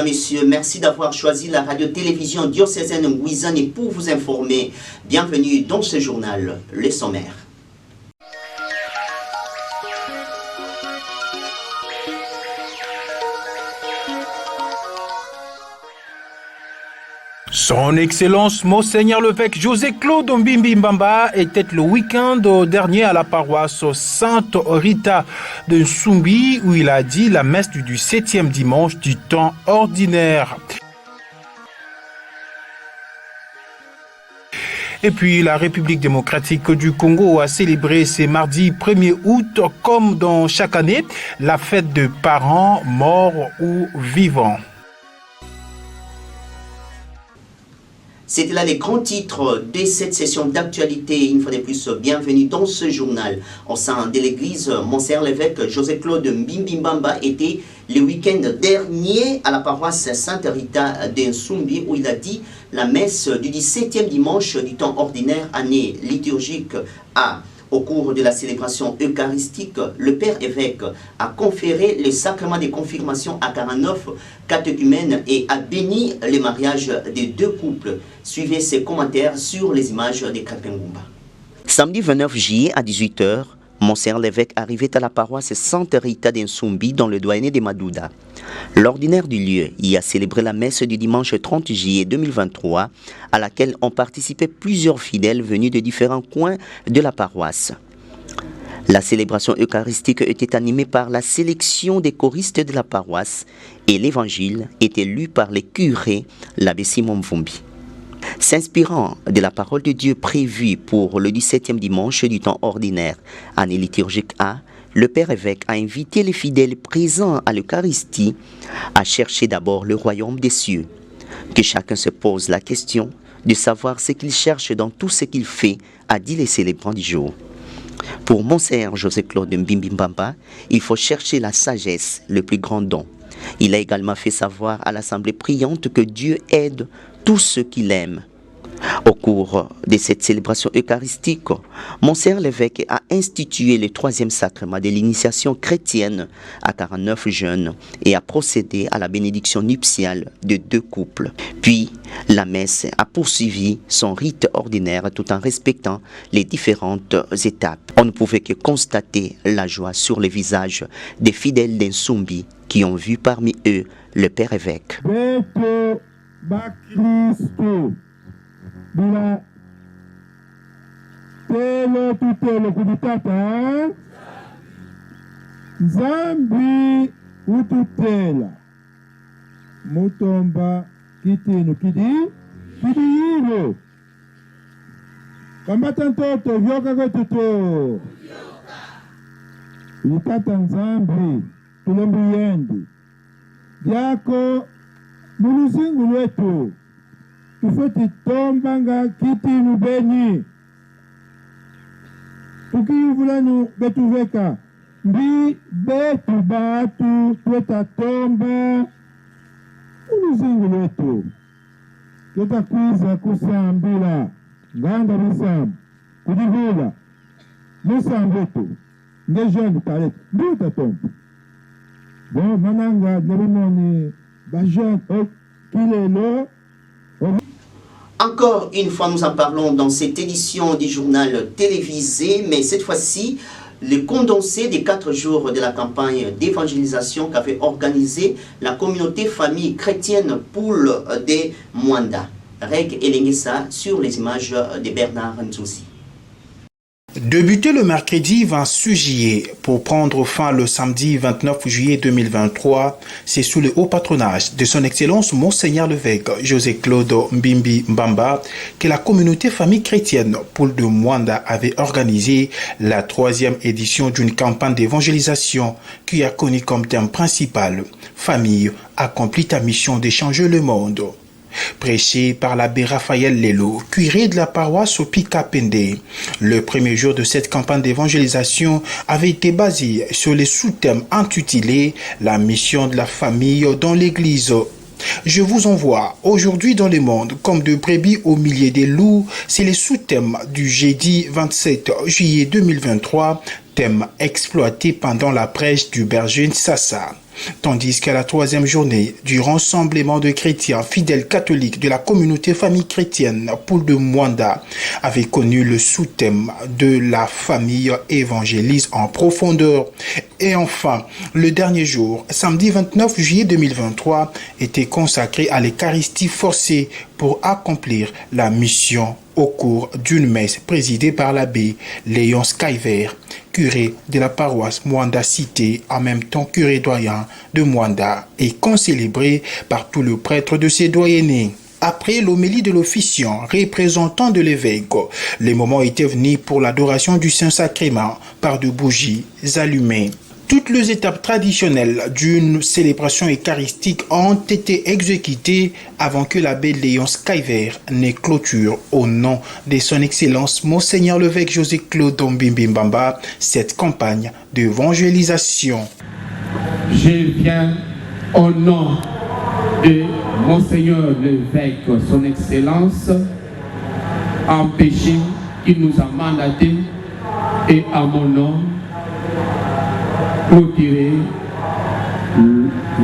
Mesdames, Messieurs, merci d'avoir choisi la radio-télévision diocésaine Nguizane pour vous informer. Bienvenue dans ce journal, les sommaires. Son Excellence Monseigneur l'évêque José-Claude Mbimbi Mbamba était le week-end dernier à la paroisse Sainte Rita de Nsumbi où il a dit la messe du 7e dimanche du temps ordinaire. Et puis la République démocratique du Congo a célébré ce mardi 1er août, comme dans chaque année, la fête de parents morts ou vivants. C'était là les grands titres de cette session d'actualité. Une fois de plus, bienvenue dans ce journal. Au sein de l'église, Monseigneur l'évêque José-Claude Mbimbi Mbamba était le week-end dernier à la paroisse Sainte Rita de Nsumbi où il a dit la messe du 17e dimanche du temps ordinaire, année liturgique A. Au cours de la célébration eucharistique, le Père évêque a conféré le sacrement de confirmation à 49 catéchumènes et a béni le mariage des deux couples. Suivez ses commentaires sur les images de Kapengumba. Samedi 29 juillet à 18h, Monseigneur l'évêque arrivait à la paroisse Sainte Rita de Nsumbi dans le doyenné de Madouda. L'ordinaire du lieu y a célébré la messe du dimanche 30 juillet 2023 à laquelle ont participé plusieurs fidèles venus de différents coins de la paroisse. La célébration eucharistique était animée par la sélection des choristes de la paroisse et l'évangile était lu par les curés, l'abbé Simon Mvumbi. S'inspirant de la parole de Dieu prévue pour le 17e dimanche du temps ordinaire, année liturgique A, le Père évêque a invité les fidèles présents à l'Eucharistie à chercher d'abord le royaume des cieux. Que chacun se pose la question de savoir ce qu'il cherche dans tout ce qu'il fait, a dit les célébrants du jour. Pour Monseigneur José-Claude Mbimbi Mbamba, il faut chercher la sagesse, le plus grand don. Il a également fait savoir à l'Assemblée priante que Dieu aide tous ceux qu'il aime. Au cours de cette célébration eucharistique, Monseigneur l'évêque a institué le 3e sacrement de l'initiation chrétienne à 49 jeunes et a procédé à la bénédiction nuptiale de 2 couples. Puis, la messe a poursuivi son rite ordinaire tout en respectant les différentes étapes. On ne pouvait que constater la joie sur les visages des fidèles d'Nsumbi qui ont vu parmi eux le Père évêque. Bila telo tutelo kuditata Zambi ututela Mutomba kitinu kidi hilo Kambata ntoto vyoka kwetuto Utata Nzambi tulembu yendi Yako muluzingu lwetu Tufeti tombanga kitinu benyi Tukiyuvulanu betuveka Mbi betu batu tweta tomba Uluzingu letu Tweta kwiza kusambila Nganga misambu Kudivula Musambu wetu Ngejeni taleta Mbi tomba Bon mananga Nerumoni Bajen Kilelo Encore une fois, nous en parlons dans cette édition du journal télévisé, mais cette fois-ci, le condensé des 4 jours de la campagne d'évangélisation qu'avait organisé la communauté famille chrétienne Poule de Mwanda. Reg Elengesa sur les images de Bernard Nzouzi. Débuté le mercredi 26 juillet pour prendre fin le samedi 29 juillet 2023, c'est sous le haut patronage de son Excellence Monseigneur l'évêque José-Claude Mbimbi Mbamba que la communauté famille chrétienne Poule de Mwanda avait organisé la 3e édition d'une campagne d'évangélisation qui a connu comme thème principal « Famille, accomplit ta mission de changer le monde ». Prêché par l'abbé Raphaël Lelo, curé de la paroisse au Pika-Pende. Le premier jour de cette campagne d'évangélisation avait été basé sur les sous-thèmes intitulés « La mission de la famille dans l'Église ». Je vous envoie aujourd'hui dans le monde comme de brebis au milieu des loups. C'est le sous-thème du jeudi 27 juillet 2023, thème exploité pendant la prêche du berger Nsassa. Tandis qu'à la troisième journée du rassemblement de chrétiens fidèles catholiques de la communauté famille chrétienne Poule de Mwanda avait connu le sous-thème de la famille évangélise en profondeur. Et enfin, le dernier jour, samedi 29 juillet 2023, était consacré à l'Eucharistie forcée pour accomplir la mission au cours d'une messe présidée par l'abbé Léon Skyver, curé de la paroisse Mwanda Cité, en même temps curé doyen de Mwanda, et concélébré par tout le prêtre de ses doyennés. Après l'homélie de l'officiant, représentant de l'évêque, les moments étaient venus pour l'adoration du Saint-Sacrement par de bougies allumées. Toutes les étapes traditionnelles d'une célébration eucharistique ont été exécutées avant que l'abbé Léon Skyver ne clôture au nom de son Excellence Monseigneur l'évêque José Claude Mbimbimbamba cette campagne d'évangélisation. Je viens au nom de Monseigneur l'évêque, son Excellence, empêcher qu'il nous a mandaté et à mon nom clôturer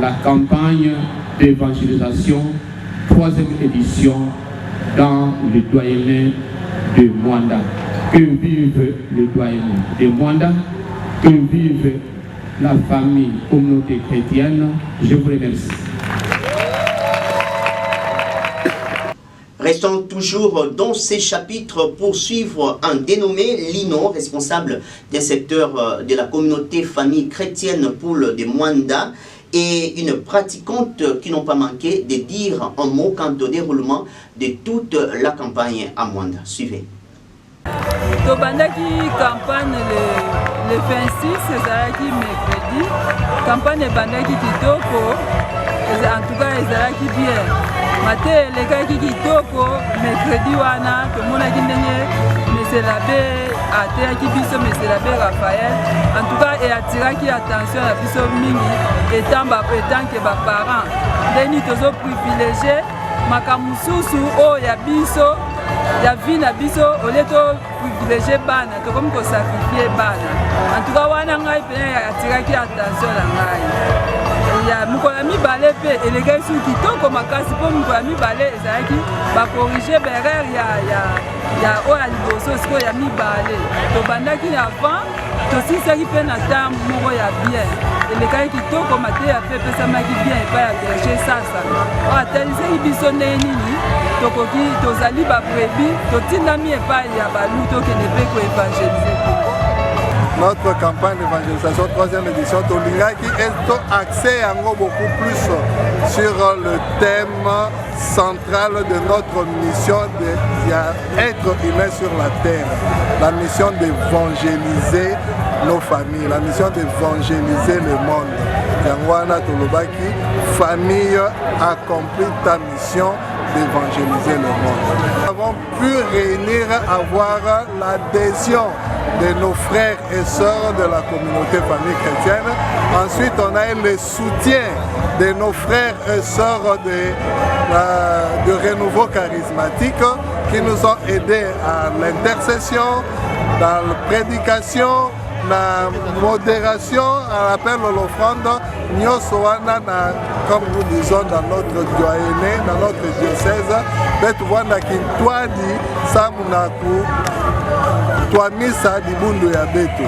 la campagne d'évangélisation, 3e édition dans le doyenné de Mwanda. Que vive le doyenné de Mwanda, que vive la famille, communauté chrétienne. Je vous remercie. Restons toujours dans ces chapitres pour suivre un dénommé Lino, responsable d'un secteur de la communauté famille chrétienne Poule de Mwanda, et une pratiquante qui n'ont pas manqué de dire un mot quant au déroulement de toute la campagne à Mwanda. Suivez. Tobandaki campagne le 26, ezalaki mercredi. Campagne ebandaki kitoko, en tout cas ezalaki bien. Mate elekaki kitoko, mercredi wana tomonaki ndenge Monsieur l'abbé ateyaki biso Monsieur l'abbé Raphaël. En tout cas eatiraki attention na biso mingi etant que baparents ndeni tozo privilégié makambo mosusu oyo ya biso ya vie na biso ole to privilégié bana tokomi kosakrifie bana. En tout cas wana ngai mpe atiraki attention na ngai. Ya mikola mibale mpe elekaki su kitoko makasi mpo mikola mibale ezalaki bakorige berere ya oyo ya liboso sikoyo ya mibale tobandaki avant tosilisaki mpe na ntango moko ya bien elekaki kitoko mateya mpe epesamaki bien epai ya berger sasa oyo atalisaki biso ndenge nini tokoki tozali babrebi totindami epai ya balu tokende mpe koevangelize. Notre campagne d'évangélisation 3e édition, Tolingaki est axé beaucoup plus sur le thème central de notre mission d'être humain sur la terre. La mission d'évangéliser nos familles, la mission d'évangéliser le monde. Yangwana Tolobaki, famille, accomplit ta mission d'évangéliser le monde. Nous avons pu réunir, avoir l'adhésion de nos frères et sœurs de la communauté famille chrétienne. Ensuite, on a eu le soutien de nos frères et sœurs de Renouveau charismatique qui nous ont aidés à l'intercession, dans la prédication, la modération, à l'appel à l'offrande, comme nous disons dans notre doyenné, dans notre diocèse, Betouana Kintwadi, Samunaku, Twamisa Dibundu Yabetu.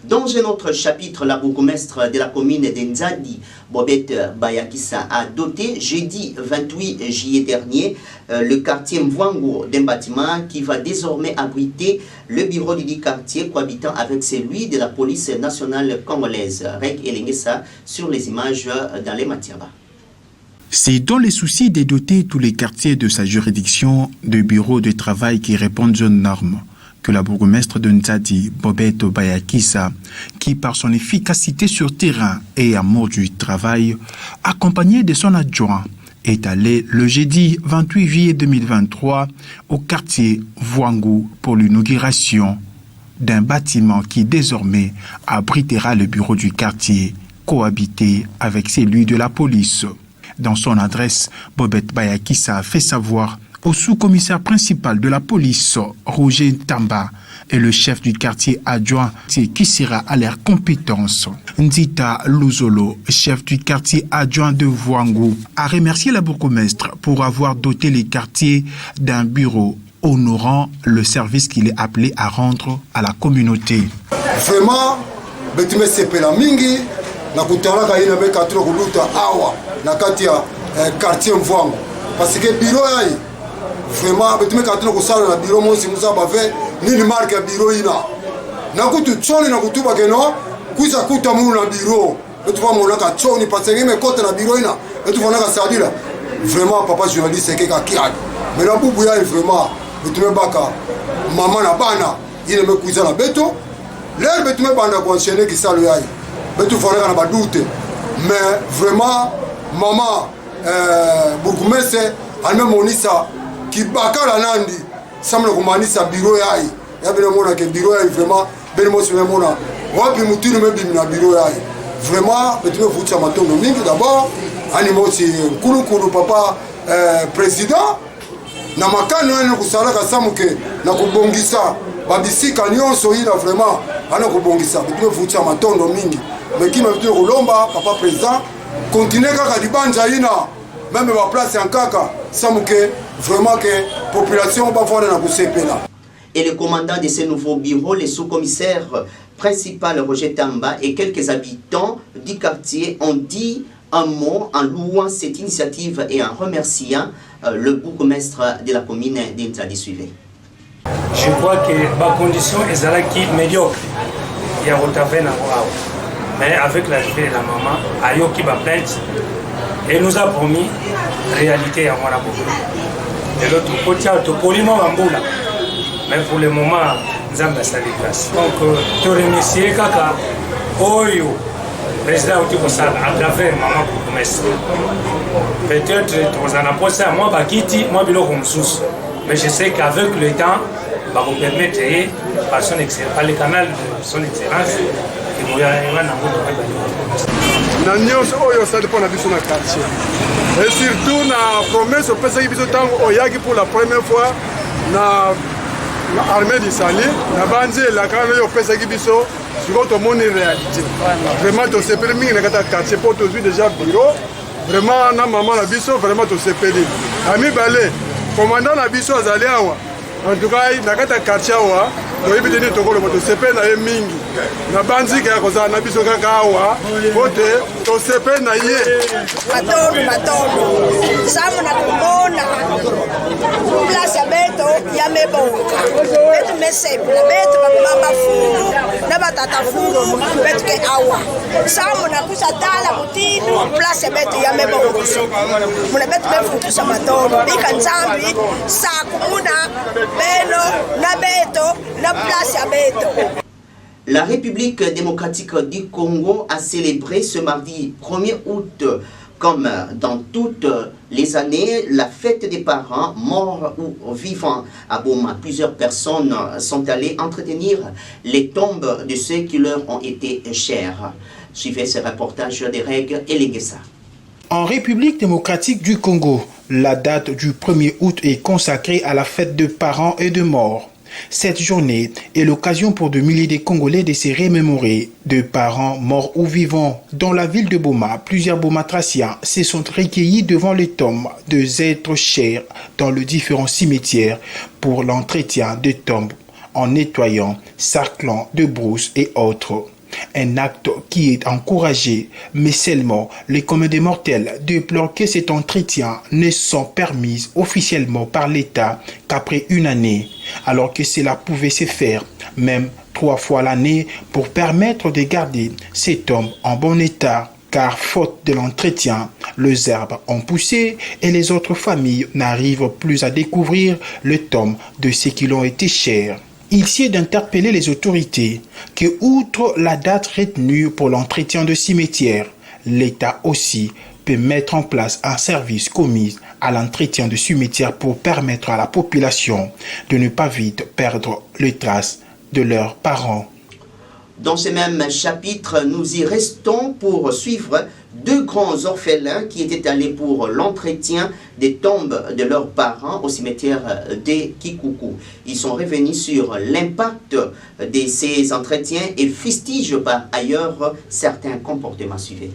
Dans un autre chapitre, la bourgmestre de la commune de Nzadi, Bobette Bayakissa, a doté jeudi 28 juillet dernier le quartier Mvwango d'un bâtiment qui va désormais abriter le bureau du quartier cohabitant avec celui de la police nationale congolaise. Rek Elengesa sur les images dans les Matiaba. C'est dans les soucis de doter tous les quartiers de sa juridiction de bureaux de travail qui répondent aux normes que la bourgmestre de Nzadi, Bobette Bayakissa, qui par son efficacité sur terrain et amour du travail, accompagnée de son adjoint, est allée le jeudi 28 juillet 2023 au quartier Mvwango pour l'inauguration d'un bâtiment qui désormais abritera le bureau du quartier, cohabité avec celui de la police. Dans son adresse, Bobette Bayakissa a fait savoir au sous-commissaire principal de la police, Roger Tamba, et le chef du quartier adjoint qui sera à leur compétence. Ndita Luzolo, chef du quartier adjoint de Voangou, a remercié la bourgmestre pour avoir doté les quartiers d'un bureau honorant le service qu'il est appelé à rendre à la communauté. Vraiment, betume sepela mingi na kutalaka ina be katro kuluta awa na kati ya quartier Mvwango parce que bureau yai vraiment betume katro kusala na bureau mosi musa bave nini marque bureau ina na kutu tsoni na kutuba keno kuisa kuta mulu na bureau betuba mona ka tsoni parce que me kote na bureau ina betuba na ka sadila vraiment papa journaliste ke ka kiad mais na bubu yai vraiment betume baka mama na bana ina me kuisa na beto l'air betume banda ko enchaîner ki salo yai betu fona na badute mais vraiment maman bourgmestre alme monisa ki bakala nandi samna kumanisa bureau yai ya bele mona ke bureau yai vraiment bele mo se mona wapi mutino me bimina bureau yai vraiment betume futsa matongo mingi d'abord animo si kulu papa président na makano ene kusalaka samuke na kubongisa babisika nyonso ina vraiment ana kubongisa betume futsa matondo mingi mekima betume kulomba papa président continuer kaka libanja ina même ba place en kaka samuke vraiment que population ba fona na kusepela. Et le commandant de ce nouveau bureau, le sous-commissaire principal Roger Tamba et quelques habitants du quartier ont dit un mot en louant cette initiative et en remerciant le bourgmestre de la commune d'Intadi Suivé. Je crois que ma condition est médiocre. Il y a mais avec l'arrivée de la maman, Ayoki va plainte et nous a promis réalité à Mwana Bobo. Et l'autre côté, mais pour le moment, nous avons la grâce. Donc, te remercier, Kaka, Oyo, président Otikosal, à travers maman bourgmestre. Peut-être, tu en as posé à moi, Bakiti, moi, mais je sais qu'avec le temps, va vous permettre, par le canal de son excellence, na nyonso oyo osali mpo na biso na quartier et surtout na promesse opesaki biso ntango oyaki pour la première fois na armée d'Isali na banzela kaka oyo opesaki biso sikoyo tomoni réalité vraiment tosepeli mingi na kati ya quartier mpo tozwi déjà bureau vraiment na mama na biso vraiment tosepeli na mibale commandant na biso azali awa en tout cas na kati ya quartier awa toyebi te nini tokoloba tosepeli na ye mingi na banzika ya kozala na biso kaka awa po te tosepeli na ye matondo samu na komona place ya beto ya mebonga betu mesepela betu bakomama fungu na batata fungu betu ke awa samu na kusa tala mutinu place ya beto ya mebonga muna betu befutusa matondo bika nzambi sakumuna beno na beto na place ya beto. La République démocratique du Congo a célébré ce mardi 1er août, comme dans toutes les années, la fête des parents morts ou vivants à Boma. Plusieurs personnes sont allées entretenir les tombes de ceux qui leur ont été chers. Suivez ce reportage de Reg Elegessa. En République démocratique du Congo, la date du 1er août est consacrée à la fête de parents et de morts. Cette journée est l'occasion pour de milliers de Congolais de se remémorer de parents morts ou vivants. Dans la ville de Boma, plusieurs Bomatraciens se sont recueillis devant les tombes des êtres chers dans les différents cimetières pour l'entretien des tombes en nettoyant, sarclant de brousse et autres. Un acte qui est encouragé, mais seulement les communs des mortels déplorent que cet entretien ne soit permis officiellement par l'État qu'après une année, alors que cela pouvait se faire même 3 fois l'année pour permettre de garder ces tombes en bon état. Car faute de l'entretien, les herbes ont poussé et les autres familles n'arrivent plus à découvrir le tombe de ceux qui l'ont été chers. Il sied d'interpeller les autorités que, outre la date retenue pour l'entretien de cimetières, l'État aussi peut mettre en place un service commis à l'entretien de cimetières pour permettre à la population de ne pas vite perdre les traces de leurs parents. Dans ce même chapitre, nous y restons pour suivre 2 grands orphelins qui étaient allés pour l'entretien des tombes de leurs parents au cimetière de Kikuku. Ils sont revenus sur l'impact de ces entretiens et fustigent par ailleurs certains comportements suivis.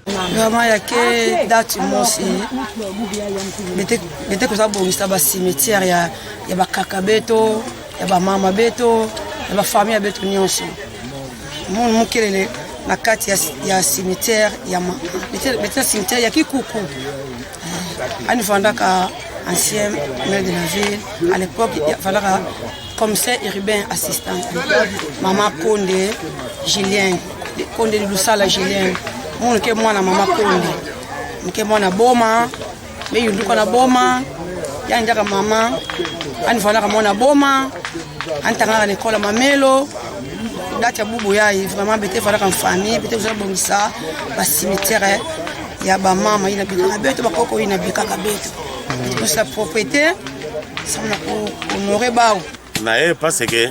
Vraiment, il y a que date mosi. Bete kuza bongisa ba cimetière ya ba kaka beto, ya ba mama beto, ya ba famille beto nyonso. Mon mukelele na kati ya cimetière ya bete cimetière ya Kikuku. Ani fandaka ancien maire de la ville à l'époque, il fallait commissaire urbain assistant. Maman Konde, Julien, Konde de Lusala Julien. Mon ke mwana mama Konde. Mke mwana boma, me yunduka na boma, ya ndaka mama, ani fandaka mwana boma, antanga na école Mamelo. Date ya bubu yayi vraiment bete fandaka famille, bete uza bongisa ba cimetière ya ba mama ina bika beto bakoko ina bika beto. Pour sa propriété, ça m'a honoré bao. Na parce que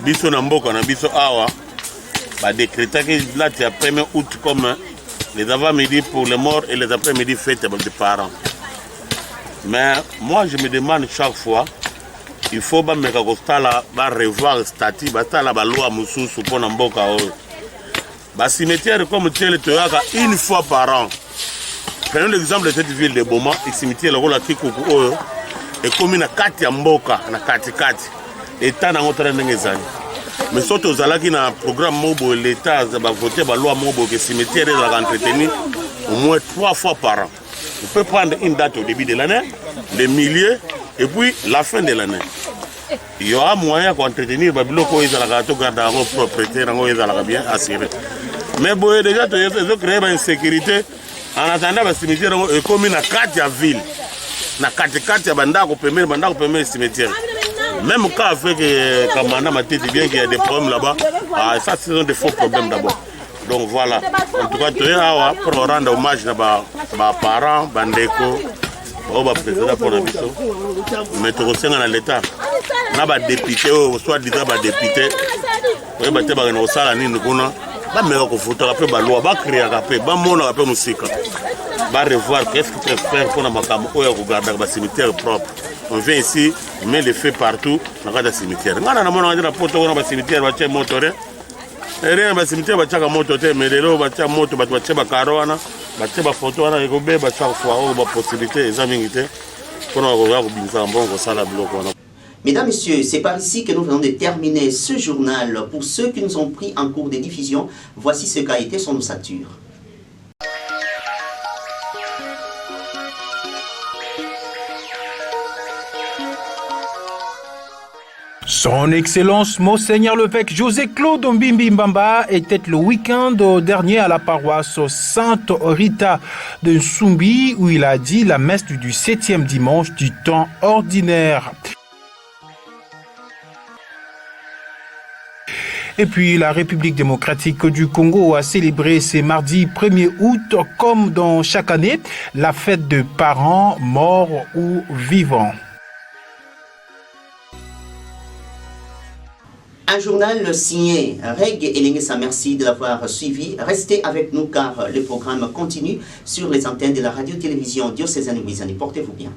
biso na mboka na biso awa ba décréter que là tu as 1er août comme les avant-midi pour les morts et les après-midi fêtes des parents. Mais moi je me demande chaque fois il faut ba meka kostala ba revoir statut ba tala ba loi mususu pona mboka oyo. Ba cimetière comme tel toyaka une fois par an. Prenons l'exemple de cette ville de Boma, le cimetière le rôle Kikuku oyo et commune na kati ya mboka na kati état na ngotara ndengezani. Mais surtout zalaki na programme mobo l'état va voter ba loi mobo que cimetière doit entretenir au moins 3 fois par an. On peut prendre une date au début de l'année, le milieu et puis la fin de l'année. Il y aura moyen d'entretenir ba biloko ezalaka to garder en propriété ngo ezalaka bien assuré. Mais boye déjà to créer ba insécurité en attendant le cimetière est comme na kati ya ville. Na kati ya bandako pemele cimetière. Même quand avec Kamana Matete bien qu'il y a des problèmes là-bas, ça ce sont des faux problèmes d'abord. Donc voilà. En tout cas, pour rendre hommage à mes parents, bandeko, au président pour la mission. Mais tout aussi dans l'État. Na ba député soit disant ba député. Oui, ba te ba na osala nini kuna. Ba meko ko photographier ba loi ba créer ka ba mona ka musika. Va revoir qu'est-ce qu'il peut faire pour garder le cimetière propre. On vient ici, on met les feux partout dans le cimetière. On a un poteau dans le cimetière, on a un moteur. Rien dans le cimetière, on a un moteur, mais les gens ont un moteur, on a un carreau, on a un photo, on a chaque fois une possibilité, des amis pour nous revoir un bon bloc. Mesdames, Messieurs, c'est par ici que nous venons de terminer ce journal. Pour ceux qui nous ont pris en cours de diffusion, voici ce qu'a été son ossature. Son Excellence Monseigneur l'évêque José Claude Mbimbi Mbamba était le week-end dernier à la paroisse Sainte Rita de Nsumbi où il a dit la messe du 7e dimanche du temps ordinaire. Et puis la République démocratique du Congo a célébré ce mardi 1er août, comme dans chaque année, la fête de parents morts ou vivants. Un journal signé Reg Elengesa, merci de l'avoir suivi. Restez avec nous car le programme continue sur les antennes de la radio-télévision diocésaine Wizani. Portez-vous bien.